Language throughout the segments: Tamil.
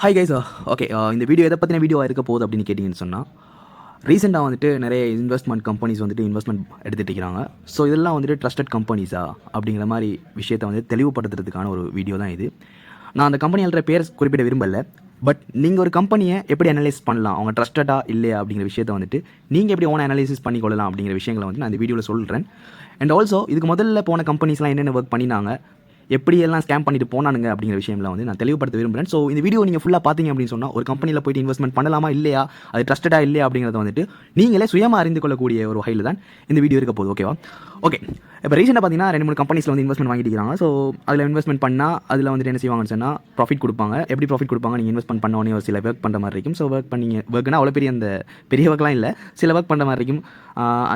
Hi guys. ஓகே, இந்த வீடியோ எதை பற்றின வீடியோவாக இருக்க போகுது அப்படின்னு கேட்டிங்கன்னு சொன்னால், ரீசெண்டாக வந்துட்டு நிறைய இன்வெஸ்ட்மெண்ட் கம்பெனிஸ் வந்துட்டு இன்வெஸ்ட்மெண்ட் எடுத்துகிட்டு இருக்கிறாங்க. ஸோ இதெல்லாம் வந்துட்டு ட்ரஸ்டட் கம்பெனிஸா அப்படிங்கிற மாதிரி விஷயத்தை வந்து தெளிவுபடுத்துறதுக்கான ஒரு வீடியோ தான் இது. நான் அந்த கம்பெனியோட பேர் குறிப்பிட விரும்பலை. பட் நீங்கள் ஒரு கம்பெனியை எப்படி அனலைஸ் பண்ணலாம், அவங்க ட்ரஸ்டடாக இல்லையா அப்படிங்கிற விஷயத்தை வந்துட்டு நீங்கள் எப்படி ஓன அனலைசிஸ் பண்ணிக்கொள்ளலாம் அப்படிங்கிற விஷயங்களை வந்து நான் இந்த வீடியோவில் சொல்கிறேன். அண்ட் ஆல்சோ இதுக்கு முதல்ல போன கம்பெனிஸ்லாம் என்னென்ன ஒர்க் பண்ணினாங்க, எப்படியெல்லாம் ஸ்கேம் பண்ணிட்டு போனானுங்க அப்படிங்கிற விஷயம்லாம் வந்து நான் தெளிவுபடுத்த விரும்புகிறேன். ஸோ இந்த வீடியோ நீங்கள் ஃபுல்லாக பார்த்தீங்க அப்படின்னு சொன்னால், ஒரு கம்பெனியில் போய்ட்டு இன்வெஸ்ட்மெண்ட் பண்ணலாமா இல்லையா, அது ட்ரஸ்டடாக இல்லையா அப்படிங்கிறத வந்துட்டு நீங்களே சுயமாக அறிந்து கொள்ளக்கூடிய ஒரு வகையில் தான் இந்த வீடியோ இருக்க போகுது. ஓகேவா? ஓகே, இப்போ ரீசெண்டாக பார்த்தீங்கன்னா 2-3 கம்பெனிஸில் வந்து இன்வெஸ்ட்மெண்ட் வாங்கிட்டு இருக்காங்க. ஸோ அதில் இன்வெஸ்ட்மெண்ட் பண்ணால் அதில் வந்துட்டு என்ன செய்வாங்கன்னு சொன்னால் ப்ராஃபிட் கொடுப்பாங்க. எப்படி ப்ராஃபிட் கொடுப்பாங்க, நீங்கள் இன்வெஸ்ட்மெண்ட் பண்ண உடனே ஒரு சில ஒர்க் பண்ணுற மாதிரி இருக்கும். ஸோ ஒர்க் பண்ணிங்க ஒர்க்னா அவ்வளோ பெரிய ஒர்க்லாம் இல்லை, சில ஒர்க் பண்ணுற மாதிரி இருக்கும்,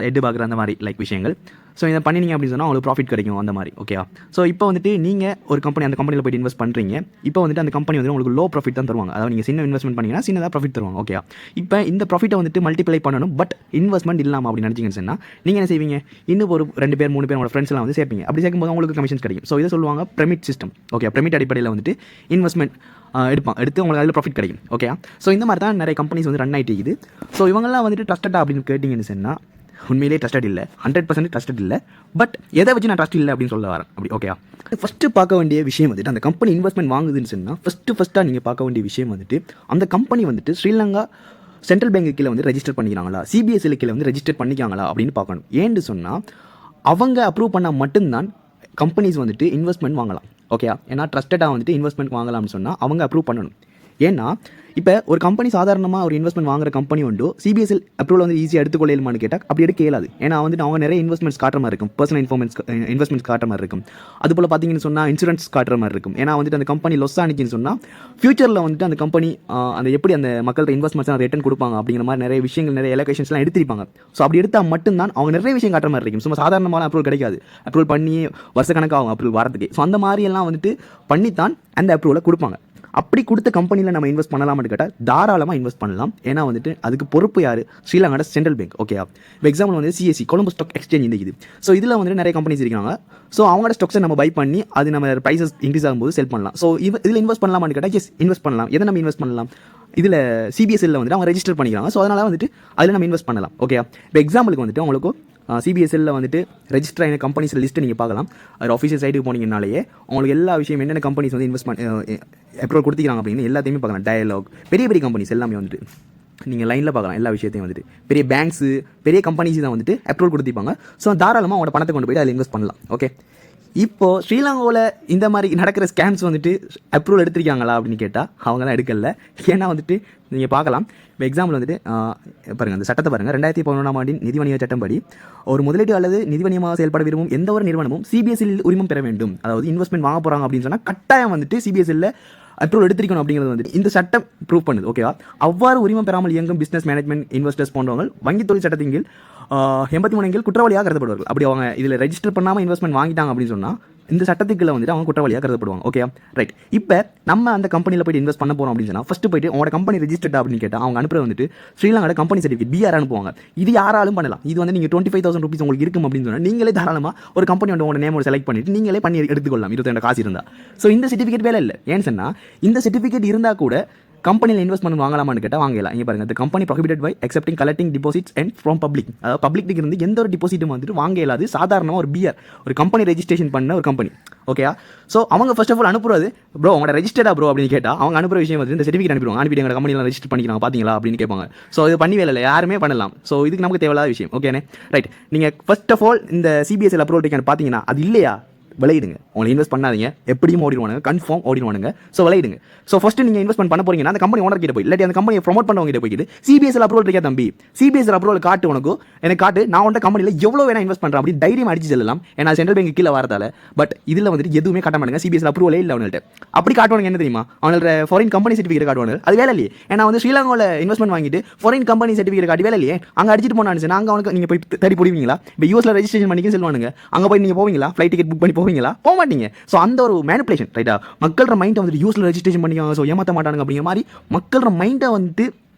எட்டு பார்க்குற அந்த மாதிரி விஷயங்கள். ஸோ இதை பண்ணிங்க அப்படின்னு சொன்னால் உங்களுக்கு ப்ராஃபிட் கிடைக்கும் அந்த மாதிரி. ஓகேவா? ஸோ இப்போ வந்துட்டு நீங்கள் ஒரு கம்பெனி, அந்த கம்பெனியில் போய்ட்டு இன்வெஸ்ட் பண்ணுறீங்க. இப்போ வந்துட்டு அந்த கம்பெனி வந்து உங்களுக்கு லோ ப்ராஃபிட் தான் தருவாங்க. அதாவது நீங்கள் சின்ன இன்வெஸ்ட்மெண்ட் பண்ணிங்கன்னா சின்னதாக ப்ராஃபிட் தருவாங்க. ஓகே, இப்போ இந்த ப்ராஃபிட்டை வந்துட்டு மல்டிப்ளை பண்ணணும். பட் இன்வெஸ்ட்மெண்ட் இல்லாமல் அப்படி நினச்சிங்கன்னு சொன்னால் நீங்கள் என்ன செய்வீங்க, இன்னும் ஒரு 2 பேர் 3 பேர் உங்களோட ஃப்ரெண்ட்ஸ் எல்லாம் வந்து சேர்ப்பீங்க. அப்படி சேர்க்கும்போது உங்களுக்கு கமிஷன்ஸ் கிடைக்கும். ஸோ இதை சொல்லுவாங்க பிரமிட் சிஸ்டம். ஓகே, பிரமிட் அடிப்படையில் வந்துட்டு இன்வெஸ்ட்மெண்ட் எடுத்து உங்களுக்கு அதில் ப்ராஃபிட் கிடைக்கும். ஓகே, ஸோ இந்த மாதிரி தான் நிறைய கம்பெனிஸ் வந்து ரன் ஆகிட்டு இருக்குது. ஸோ இவங்கெல்லாம் வந்துட்டு ட்ரஸ்டடா அப்படின்னு கேட்டிங்கன்னு சொன்னால் உண்மையிலே ட்ரஸ்டட் இல்லை, 100% ட்ரஸ்டட் இல்லை. பட் எதை வச்சு நான் ட்ரஸ்ட் இல்லை அப்படின்னு சொல்ல வரேன். அப்படி ஓகே, ஃபஸ்ட்டு பார்க்க வேண்டிய விஷயம் வந்துட்டு, அந்த கம்பெனி இன்வெஸ்ட்மெண்ட் வாங்குதுன்னு சொன்னால் ஃபஸ்ட்டாக நீங்கள் பார்க்க வேண்டிய விஷயம் வந்துட்டு, அந்த கம்பெனி வந்துட்டு ஸ்ரீலங்கா சென்ட்ரல் பேங்க் கீழே வந்து ரெஜிஸ்டர் பண்ணிக்கிறாங்களா, சிபிஎஸ்சியில் கீழே வந்து ரெஜிஸ்டர் பண்ணிக்காங்களா அப்படின்னு பார்க்கணும். ஏன்னு சொன்னால் அவங்க அப்ரூவ் பண்ணால் மட்டும்தான் கம்பெனிஸ் வந்துட்டு இன்வெஸ்ட்மெண்ட் வாங்கலாம். ஓகே, ஏன்னா ட்ரஸ்டடாக வந்துட்டு இன்வெஸ்ட்மெண்ட் வாங்கலாம்னு சொன்னால் அவங்க அப்ரூவ் பண்ணணும். ஏன்னா இப்போ ஒரு கம்பெனி சாதாரணமாக ஒரு இன்வெஸ்ட்மெண்ட் வாங்குற கம்பெனி உண்டு, சிபிஎஸ்எல் அப்ரூவல் வந்து ஈஸியாக எடுத்துக்கொள்ளலாமான்னு கேட்டால் அப்படி எடுக்க இயலாது. ஏன்னா வந்துட்டு அவங்க நிறைய இன்வெஸ்ட்மெண்ட்ஸ் காட்டுற மாதிரி இருக்கும், பர்சனல் இன்வெஸ்ட்மெண்ட்ஸ் காட்டுற மாதிரி இருக்கும். அதுபோல் பார்த்தீங்கன்னு சொன்னால் இன்சூரன்ஸ் காட்டுற மாதிரி இருக்கும். ஏன்னா வந்துட்டு அந்த கம்பெனி லொஸ் ஆனிச்சுன்னு சொன்னால் ஃபியூச்சரில் வந்துட்டு அந்த கம்பெனி அந்த எப்படி அந்த மக்கள்கிட்ட இன்வெஸ்ட்மெண்ட்ஸ் ரிட்டர்ன் கொடுப்பாங்க அப்படிங்கிற மாதிரி நிறைய விஷயங்கள், நிறைய எலோகேஷன்ஸ்லாம் எடுத்திருப்பாங்க. ஸோ அப்படி எடுத்தால் மட்டும்தான் அவங்க நிறைய விஷயம் காட்டுற மாதிரி இருக்கும். சும்மா சாதாரணமான அப்ரூவல் கிடைக்காது, அப்ரூவல் பண்ணி வருஷக்கணக்காகும் அப்ரூவல் வரதுக்கு. ஸோ அந்த மாதிரியெல்லாம் வந்துட்டு பண்ணித்தான் அந்த அப்ரூவலை கொடுப்பாங்க. அப்படி கொடுத்த கம்பெனியில் நம்ம இன்வெஸ்ட் பண்ணலாம்னு கேட்டால் தாராளமாக இன்வெஸ்ட் பண்ணலாம். ஏன்னா வந்துட்டு அதுக்கு பொறுப்பு யார், ஸ்ரீலங்காவோட சென்ட்ரல் பேங்க். ஓகே, இப்போ எக்ஸாம்பிள் வந்து சிஎஸ்சி, கொலம்போ ஸ்டாக் எக்ஸ்சேஞ்ச் இந்த இது. ஸோ இதில் வந்துட்டு நிறைய கம்பெனிஸ் இருக்காங்க. ஸோ அவங்களோட ஸ்டாக்ஸை நம்ம பை பண்ணி அது நம்ம ப்ரைஸஸ் இன்க்ரீஸ் ஆகும்போது செல் பண்ணலாம். ஸோ இதில் இன்வெஸ்ட் பண்ணலாமான்னு கேட்டால் எஸ், இன்வெஸ்ட் பண்ணலாம். எதை நம்ம இன்வெஸ்ட் பண்ணலாம், இதில் சிபிஎஸ்சியில் வந்துட்டு அவங்க ரெஜிஸ்டர் பண்ணிக்கிறாங்க. ஸோ அதனால் வந்துட்டு அதில் நம்ம இன்வெஸ்ட் பண்ணலாம். ஓகே, இப்போ எக்ஸாம்பிளுக்கு வந்துட்டு உங்களுக்கு சிபிஎஸ்சியில் வந்துட்டு ரெஜிஸ்டர் ஆகின கம்பெனிஸ் லிஸ்ட்டு நீங்கள் பார்க்கலாம். அது ஆஃபீஷியல் சைட்டுக்கு போனீங்கனாலேயே உங்களுக்கு எல்லா விஷயம் என்னென்ன கம்பெனிஸ் வந்து இன்வெஸ்ட்மெண்ட் அப்ரூவல் கொடுத்துக்கிறாங்க அப்படின்னு எல்லாத்தையுமே பார்க்கலாம். டயலாக், பெரிய கம்பெனிஸ் எல்லாமே வந்துட்டு நீங்கள் லைனில் பார்க்கலாம். எல்லா விஷயத்தையும் வந்துட்டு பெரிய பேங்க்ஸு, பெரிய கம்பெனிஸ் தான் வந்துட்டு அப்ரூவல் கொடுத்திருப்பாங்க. ஸோ தாராளமாக அவங்களோட பணத்தை கொண்டு போய்ட்டு அதில் இன்வெஸ்ட் பண்ணலாம். ஓகே, இப்போது ஸ்ரீலங்காவில் இந்த மாதிரி நடக்கிற ஸ்கேம்ஸ் வந்துட்டு அப்ரூவல் எடுத்திருக்காங்களா அப்படின்னு கேட்டால் அவங்களாம் எடுக்கல. ஏன்னா வந்துட்டு நீங்கள் பார்க்கலாம். இப்போ எக்ஸாம்பிள் வந்துட்டு பாருங்கள், அந்த சட்டத்தை பாருங்கள். 2011ஆம் ஆண்டின் நிதி வணிக சட்டம்படி ஒரு முதலீட்டு அல்லது நிதி வணிகமாக செயல்பட விரும்பும் எந்த ஒரு நிறுவனமும் சிபிஎஸ்சியில் உரிமம் பெற வேண்டும். அதாவது இன்வெஸ்ட்மெண்ட் வாங்க போகிறாங்க அப்படின்னு சொன்னால் கட்டாயம் வந்துட்டு சிபிஎஸ்சியில் அப்ரூவல் எடுத்திருக்கணும் அப்படிங்கிறது வந்து இந்த சட்டம் ப்ரூவ் பண்ணுது. ஓகேவா? அவ்வாறு உரிமம் பெறாமல் இயங்கும் பிஸ்னஸ் மேனேஜ்மெண்ட் இன்வெஸ்டர்ஸ் போன்றவங்க வங்கி தொழில் சட்டத்தின் கீழ் 83 குற்றவாளியாக கருதப்படுவார்கள். அப்படி அவங்க இதில் ரெஜிஸ்டர் பண்ணாமல் இன்வெஸ்ட்மெண்ட் வாங்கிட்டாங்க அப்படின்னு சொன்னால் இந்த சட்டத்துக்குள்ள வந்துட்டு அவங்க குற்றவாளியாக கருதப்படுவாங்க. Okay, right. இப்போ நம்ம அந்த கம்பெனியில் போய்ட்டு இன்வெஸ்ட் பண்ண போகிறோம் அப்படின்னு சொன்னால் ஃபஸ்ட்டு போய்ட்டு உங்களோட கம்பெனி ரெஜிஸ்டர்ட் அப்படின்னு கேட்டால் அவங்க அனுப்புறது வந்துட்டு ஸ்ரீலங்காவோட கம்பெனி சர்டிஃபிகேட் பிஆர் அனுப்புவாங்க. இது யாராலும் பண்ணலாம். இது வந்து நீங்கள் 25,000 rupees உங்களுக்கு இருக்கும் அப்படின்னு சொன்னால் நீங்களே தாராளமாக ஒரு கம்பெனி வந்து உங்களோட நேமோட செலக்ட் பண்ணிட்டு நீங்களே பண்ணி எடுத்துக்கொள்ளலாம் 22 காசு இருந்தால். ஸோ இந்த சர்டிஃபிகேட் வேலை இல்லை. ஏன்னு சொன்னால் இந்த சர்டிஃபிகேட் இருந்தால் கூட கம்பெனியில் இன்வெஸ்ட்மெண்ட் வாங்கலாமான்னு கேட்டால் வாங்கலாம். இங்கே பாருங்கள், இந்த company prohibited by accepting collecting deposits and from public. அதாவது பப்ளிக் இருந்து எந்த ஒரு டிபாசிட்டும் வந்துட்டு வாங்க இயலாது. சாதாரணமாக ஒரு பிஆர், ஒரு கம்பெனி ரெஜிஸ்ட்ரேஷன் பண்ண ஒரு கம்பெனி. ஓகே, ஸோ அவங்க ஃபர்ஸ்ட் ஆஃப் ஆல் அனுப்புறது ப்ரோ உங்களோட ரெஜிஸ்டர்டா ப்ரோ அப்படின்னு கேட்டால் அவங்க அனுப்புற விஷயம் வந்து இந்த சர்டிஃபிகேட் அனுப்பிடுவாங்க. அனுப்பிட்டு எங்கள் கம்பெனியில் ரெஜிஸ்டர் பண்ணிக்கிறாங்க பார்த்தீங்களா அப்படின்னு கேட்பாங்க. ஸோ இது பண்ணி வேலை இல்லை, யாருமே பண்ணலாம். ஸோ இதுக்கு நமக்கு தேவையில்லாத விஷயம். ஓகேண்ணே, ரைட். நீங்கள் ஃபர்ஸ்ட் ஆஃப் ஆல் இந்த சிபிஎஸ்சியில் அப்ரூவல் டிக்கெட் பார்த்தீங்கன்னா அது இல்லையா, விளையிடுங்க. உங்களை இன்வெஸ்ட் பண்ணாதீங்க, எப்படியும் ஓடிடுவானுங்க, கன்ஃபார்ம் ஓடிடுவானுங்க. ஸோ விளையிடுங்க. ஸோ ஃபஸ்ட்டு நீங்கள் இன்வெஸ்ட்மெண்ட் பண்ண போறீங்கன்னா அந்த கம்பெனி ஓனர் கிட்ட போய், இல்லாட்டி அந்த கம்பெனியை ப்ரொமோட் பண்ணவங்க கிட்ட போய்ட்டு சிபிஎஸ்சியில் அப்ரூவல் இருக்கா தம்பி, சிபிஎஸ்சியில் அப்ரூவல் காட்டு, உனக்கு எனக்கு காட்டு, நான் உன்ட்ட கம்பெனியில் எவ்வளோ வேணா இன்வெஸ்ட் பண்ணுறேன் அப்படின்னு தைரியம் அடிச்சு செல்லலாம். ஏன்னா சென்ட்ரல் பேங்க் கீழே வரதால. பட் இதில் வந்துட்டு எதுவுமே காட்ட மாட்டாங்க. சிபிஎஸ்சியில் அப்ரூவலே இல்லை அவங்கள்ட்ட. அப்படி காட்டுவாங்க என்ன தெரியுமா, அவங்களோட ஃபாரின் கம்பெனி சர்டிஃபிகேட் காட்டுவாங்க. அது வேலை இல்லையே. ஏன்னா வந்து ஸ்ரீலங்காவில் இன்வெஸ்ட்மெண்ட் வாங்கிட்டு ஃபாரின் கம்பெனி சர்டிஃபிகேட் காட்டி வேலை இல்லையே. அங்கே அடிச்சிட்டு போனான்னு அங்கே அவனுக்கு நீங்கள் போய் தேடி போடுவீங்களா? இப்போ யூஎஸ்ல ரெஜிஸ்ட்ரேஷன் பண்ணிக்க சொல்லுவானுங்க. அங்கே போய் நீங்கள் போவீங்களா? ஃப்ளைட் டிக்கெட் புக் பண்ணி போவீங்களா? போக மாட்டீங்க. ஸோ அந்த ஒரு மேனிப்புலேஷன், ரைட்டா? மக்களோட மைண்டை வந்துட்டு யூஎஸ்ல ரெஜிஸ்ட்ரேஷன் பண்ணிக்காங்க, ஸோ ஏமாற்ற மாட்டாங்க அப்படிங்கிற மாதிரி மக்களோட மைண்டை வந்துட்டு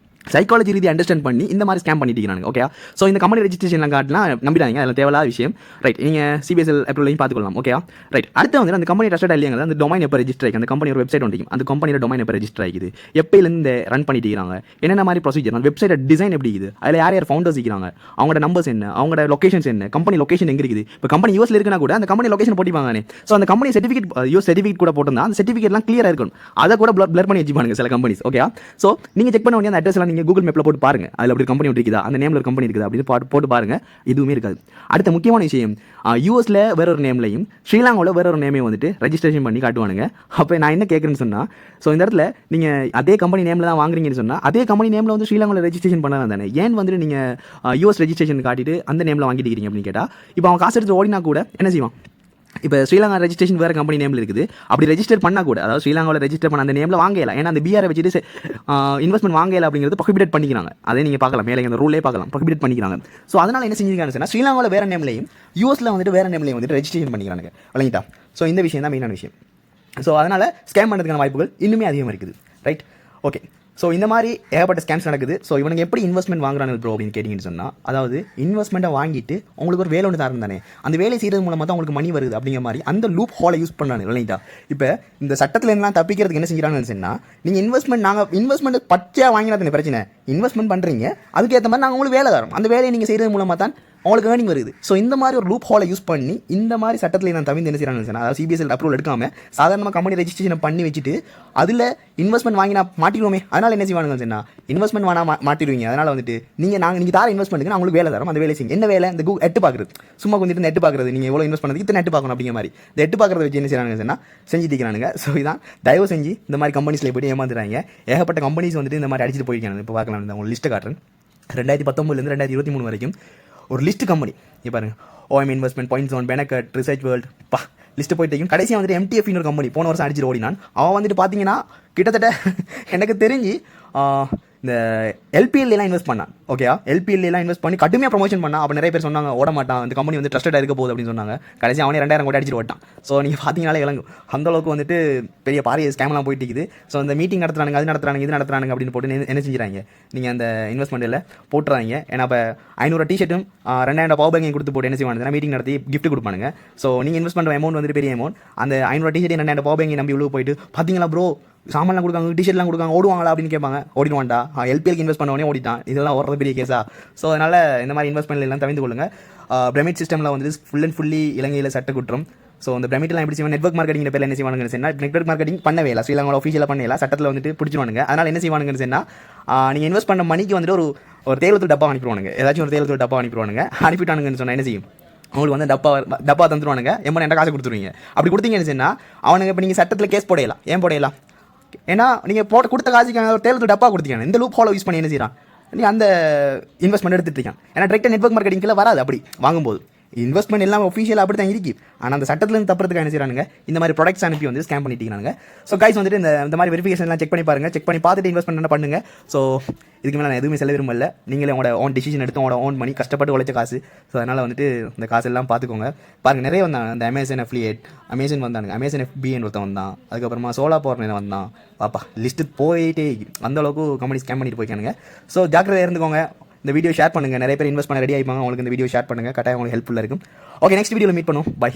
சைக்காலஜி ரீதி அண்டர்ஸ்டாண்ட் பண்ணி இந்த மாதிரி ஸ்கேம் பண்ணிட்டு இருக்காங்க. ஓகே, ஸோ இந்த கம்பெனி ரெஜிஸ்ட்ரேஷன் காட்டலாம் நம்பிடாங்க, அதில் தேவையில்லாத விஷயம். ரைட், நீங்கள் சிபிஎஸ்எல் அப்ரூவலையும் பார்த்துக்கலாம். Okay, right. அடுத்து வந்து அந்த கம்பெனி ட்ரஸ்டட் இல்லைங்க, அந்த டொமைன் எப்போ ரெஜிஸ்டர் ஆகி அந்த கம்பெனியோட வெப்சைட் வந்துக்கும், அந்த கம்பெனியோட டொமைன் எப்போ ரெஜிஸ்டர் ஆகிது, எப்போலேருந்து ரன் பண்ணிட்டு இருக்காங்க, என்னென்ன மாதிரி ப்ரொசீஜர், அந்த வெப்சைட் டிசைன் எப்படி இருக்குது, அதில் யார் யார் ஃபவுண்டர்ஸ் இருக்கிறாங்க, அவங்களோட நம்பர்ஸ் என்ன, அவங்களோட லொகேஷன்ஸ் என்ன, கம்பெனி லொகேஷன் எங்கே இருக்குது. இப்போ கம்பெனி யூஎஸ்ல இருக்குன்னா கூட அந்த கம்பெனி லொகேஷன் போட்டிப்பாங்க. ஸோ அந்த கம்பெனி சர்டிஃபிகேட் யூஎஸ் சர்டிஃபிகேட் கூட போட்டிருந்தா அந்த சர்டிஃபிகேட்லாம் கிளியராக இருக்கணும், அதை கூட பிளர் பண்ணி வச்சுப்பாங்க சில கம்பெனிஸ். ஓகே, ஸோ நீங்கள் செக் பண்ண வேண்டிய அந்த அட்ரஸ்லாம் நீங்கள் கூகுள் மேப்பில் போட்டு பாருங்க, அதில் அப்படி கம்பெனி இருக்குதா, அந்த நேமில் ஒரு கம்பெனி இருக்குதா அப்படின்னு போட்டு பாருங்க, எதுவுமே இருக்காது. அடுத்த முக்கியமான விஷயம், யூஎஸ்ல வேற ஒரு நேம்லையும் ஸ்ரீலங்காவில் வேற ஒரு நேமையும் வந்துட்டு ரெஜிஸ்ட்ரேஷன் பண்ணி காட்டுவானுங்க. அப்போ நான் என்ன கேட்குறேன்னு சொன்னால், ஸோ இந்த இடத்துல நீங்கள் அதே கம்பெனி நேமில் தான் வாங்குறீங்கன்னு சொன்னால் அதே கம்பெனி நேமில் வந்து ஸ்ரீலங்காவில் ரெஜிஸ்ட்ரேஷன் பண்ணலாம் தானே, ஏன் வந்துட்டு நீங்கள் யூஎஸ் ரெஜிஸ்ட்ரேஷன் காட்டிட்டு அந்த நேமில் வாங்கிட்டு இருக்கீங்க அப்படின்னு கேட்டால், இப்போ அவன் காசு எடுத்து ஓடினா கூட என்ன செய்வான், இப்போ ஸ்ரீலங்கா ரெஜிஸ்ட்ரேஷன் வேறு கம்பெனி நேமில் இருக்குது, அப்படி ரெஜிஸ்டர் பண்ணால் கூட, அதாவது ஸ்ரீலங்காவில் ரெஜிஸ்டர் பண்ண அந்த நேமில் வாங்கலாம், ஏன்னா அந்த பிஆரை வச்சுட்டு இன்வெஸ்ட்மெண்ட் வாங்கலாம் அப்படிங்கிறது ப்ரொஹிபிட் பண்ணிக்கிறாங்க. அதே நீங்கள் பார்க்கலாம், மேலே அந்த ரூலே பார்க்கலாம், ப்ரொஹிபிட் பண்ணிக்கிறாங்க. ஸோ அதனால் என்ன செஞ்சிருக்காங்க சொன்னால், ஸ்ரீலங்காவில் வேறு நேம்லையும் யூஎஸில் வந்துட்டு வேறு நேம்லையும் வந்துட்டு ரெஜிஸ்ட்ரேஷன் பண்ணிக்கிறாங்க. விளங்கிட்டா? ஸோ இந்த விஷயம் தான் மெயினான விஷயம். ஸோ அதனால் ஸ்கேம் பண்ணுறதுக்கான வாய்ப்புகள் இன்னுமே அதிகமாக இருக்குது. Right, okay. ஸோ இந்த மாதிரி ஏகப்பட்ட ஸ்கேம்ஸ் நடக்குது. ஸோ இவனுக்கு எப்படி இன்வெஸ்ட்மெண்ட் வாங்குறாங்க ப்ரோ அப்படின்னு கேட்டிங்கன்னு சொன்னால், அதாவது இன்வெஸ்ட்மெண்ட்டை வாங்கிட்டு உங்களுக்கு ஒரு வேலை ஒன்று தரம் தானே, அந்த வேலை செய்கிறது மூலமாக தான் உங்களுக்கு மணி வருது அப்படிங்கிற மாதிரி அந்த லூப் ஹோலை யூஸ் பண்ணாங்க. இல்லைங்களா? இப்போ இந்த சட்டத்தில் எல்லாம் தப்பிக்கிறதுக்கு என்ன செஞ்சுறாங்கன்னு சொன்னால், நீங்கள் நாங்கள் இன்வெஸ்ட்மெண்ட் பச்சையாக வாங்கினா தானே பிரச்சனை, இன்வெஸ்ட்மெண்ட் பண்ணுறீங்க, அதுக்கேற்ற மாதிரி நாங்கள் உங்களுக்கு வேலை தரோம், அந்த வேலையை நீங்கள் செய்கிறது மூலமாக தான் உங்களுக்கு ஏர்னிங் வருது. ஸோ இந்த மாதிரி ஒரு லூப் ஹோலை யூஸ் பண்ணி இந்த மாதிரி சட்டத்தில் நான் தவிர்த்து என்ன செய்யறாங்க, அதாவது சிபிஎஸ்எல் அப்ரூவல் எடுக்காமல் சாதாரணமாக கம்பெனி ரெஜிஸ்ட்ரேஷன் பண்ணி வச்சுட்டு அதில் இன்வெஸ்ட்மெண்ட் வாங்கி நான் மாட்டிடுவோமே, அதனால் என்ன செய்வானுங்க சொன்னா, இன்வெஸ்ட்மெண்ட் வாங்க மாட்டிடுவீங்க, அதனால் வந்துட்டு நீங்கள் தார இன்வெஸ்ட்மெண்ட்டுக்கு நான் உங்களுக்கு வேலை தரோம், அந்த வேலை செய்யுங்க. என்ன வேலை, இந்த எட்டு பார்க்குறது, சும்மா கொஞ்சம் எட்டு பார்க்குறது, நீங்கள் எவ்வளோ இன்வெஸ்ட் பண்ணுறது இத்தனை எட்டு பார்க்கணும் அப்படிங்கிற மாதிரி இந்த எட்டு பார்க்குறத வச்சு என்ன செய்யறாங்க சொன்னால் செஞ்சுட்டு இருக்கிறானுங்க. ஸோ இதான் தயவு செஞ்சு இந்த மாதிரி கம்பெனிஸில் போய்ட்டு ஏமாந்துறாங்க. ஏகப்பட்ட கம்பெனிஸ் வந்துட்டு இந்த மாதிரி அடிச்சுட்டு போயிருக்காங்க. இப்போ பார்க்கலாம், உங்களுக்கு லிஸ்ட்டு காட்டுறேன். 2019 2023 வரைக்கும் ஒரு லிஸ்ட் கம்பெனி இப்போ பாருங்க, ஓஎம் இன்வெஸ்ட்மெண்ட், பாயிண்ட் ஜோன், பெனக்கட், ரிசர்ச் வேர்ல்டு, பா லிஸ்ட்டு போயிட்டு கடைசியாக வந்துட்டு எம்டிஎஃப் ஒரு கம்பெனி போன வருஷம் அடிச்சுட்டு ஓடினான். அவன் வந்துட்டு பார்த்தீங்கன்னா கிட்டத்தட்ட எனக்கு தெரிஞ்சு இந்த எல்பிஎல்லாம் இன்வெஸ்ட் பண்ணான். ஓகே, எல்பிஎல்லாம் இன்வெஸ்ட் பண்ணி கடுமையாக ப்ரொமோஷன் பண்ணான். அப்போ நிறைய பேர் சொன்னாங்க ஓட மாட்டான், இந்த கம்பெனி வந்து ட்ரஸ்டடாக இருக்க போகுது அப்படின்னு சொன்னாங்க. கடைசி அவனே 2000 கோடி அடிச்சுட்டு ஓட்டான். ஸோ நீங்கள் பார்த்தீங்கனாலே இளங்கும் அந்தளவுக்கு வந்துட்டு பெரிய பாரிய ஸ்கேம்லாம் போயிட்டு இருக்குது. ஸோ அந்த மீட்டிங் நடத்துறாங்க, அது நடத்துறாங்க, இது நடத்துறாங்க அப்படின்னு போட்டு என்ன செஞ்சுறாங்க, நீங்கள் அந்த இன்வெஸ்ட்மெண்ட்டில் போட்டுறாங்க. ஏன்னா இப்போ 500 டிஷர்ட்டும் 2000 பவர் பேங்கையும் கொடுத்து போட்டு என்ன செய்வாங்க, மீட்டிங் நடத்தி கிஃப்ட் கொடுப்பானுங்க. ஸோ நீங்கள் இன்வெஸ்ட் பண்ணுற அமௌண்ட் வந்துட்டு பெரிய அமௌண்ட். அந்த 500 டிஷர்ட் 2000 பவர் பேங்கை நம்பி உள்ள போயிட்டு பார்த்தீங்களா ப்ரோ, சாமான்லாம் கொடுக்காங்க, டிஷர்ட்லாம் கொடுக்காங்க, ஓடுவாங்களா அப்படின்னு கேட்பாங்க. ஓடிடுவான்டா, எல்பிஎல்க்கு இன்வெஸ்ட் பண்ணவனே ஓடிட்டான். இதெல்லாம் ஓடுறது பெரிய கேஸா? ஸோ அதனால் இந்த மாதிரி இன்வெஸ்ட்மெண்ட் எல்லாம் தவிர்த்து கொள்ளுங்க. பிரமிட் சிஸ்டமில் வந்து ஃபுல் அண்ட் ஃபுல்லி இலங்கையில் சட்ட குற்றம். ஸோ அந்த பிரமிட்லாம் எப்படி செய்வாங்க, நெட்வொர்க் மார்க்கெட்டிங் பேர் என்ன செய்வானுங்கன்னு சொன்னால், நெட்வொர்க் மார்க்கெட்டிங் பண்ணவே இல்லை, ஸ்ரீலங்காவில் ஒஃபிஷியலாக பண்ணல, சட்டத்தில் வந்துட்டு பிடிச்சிடுவானுங்க. அதனால் என்ன செய்வானுங்கன்னு சொன்னால், நீங்கள் இன்வெஸ்ட் பண்ண மணிக்கு வந்துட்டு ஒரு தேர்தல் டப்பா அனுப்பிடுவானுங்க, ஏதாச்சும் ஒரு தேர்தல் டப்பா அனுப்பிடுவானுங்க. அனுப்பிட்டானுங்கன்னு சொன்னால் என்ன செய்யும், உங்களுக்கு வந்து டப்பா தந்துடுவானுங்க, எண்பது காசு கொடுத்துருவீங்க. அப்படி கொடுத்தீங்கன்னு சொன்னால் அவனுங்க இப்போ நீங்கள் சட்டத்தில் கேஸ் போடையலாம். ஏன் போடையலாம், ஏன்னா நீங்கள் கொடுத்த காசுக்கு ஒரு தேர்தல் டப்பா கொடுத்தீங்க. இந்த லூப் ஹோலை யூஸ் பண்ணி என்ன செய்யறான், நீ அந்த இன்வெஸ்ட்மெண்ட் எடுத்துட்டு இருக்கான். ஏன்னா டைரெக்டாக நெட்வொர்க் மார்க்கெட்டிங்கில் வராது. அப்படி வாங்கும்போது இன்வெஸ்ட்மெண்ட் எல்லாம் ஒஃபிஷியல் அப்படி தான் இருக்கு. ஆனால் அந்த சட்டத்துலேருந்து தப்புறதுக்கு என்ன செய்யறாங்க, இந்த மாதிரி ப்ராடக்ட்ஸ் அனுப்பி வந்து ஸ்கேம் பண்ணிட்டு இருக்காங்க. ஸோ கைஸ் வந்துட்டு இந்த மாதிரி வெரிஃபிகேஷன்லாம் செக் பண்ணி பாருங்க, செக் பண்ணி பார்த்துட்டு இன்வெஸ்ட்மெண்ட் பண்ணுங்க. ஸோ இதுக்கு மேலே நான் எதுவுமே செல்ல விரும்பல. நீங்களே உங்களோட ஓன் டிசிஷன் எடுத்து உங்களோட ஓன் பண்ணி கஷ்டப்பட்டு உழைச்ச காசு. ஸோ அதனால் வந்துட்டு இந்த காசு எல்லாம் பார்த்துக்கோங்க. பாருங்கள், நிறைய வந்தாங்க. அந்த அமேசான் அஃபிலியேட், அமேசான் வந்தானுங்க, அமேசான் FBN ஒருத்தன் வந்தான், அதுக்கப்புறமா சோலா பவர் வந்தான். பாப்பா லிஸ்ட்டு போயிட்டே அந்த அளவுக்கு கம்பெனி ஸ்கேம் பண்ணிட்டு போய்க்கானுங்க. ஸோ ஜாக்கிரதையாக இருந்துக்கோங்க. இந்த வீடியோ ஷேர் பண்ணுங்கள், நிறைய பேர் இன்வெஸ்ட் பண்ண ரெடி ஆகிப்பாங்க, உங்களுக்கு இந்த வீடியோ ஷேர் பண்ணுங்கள், கட்டாயம் உங்களுக்கு ஹெல்ப்ஃபுல்லாக இருக்கும். ஓகே, நெக்ஸ்ட் வீடியோவில் மீட் பண்ணுவோம். பை.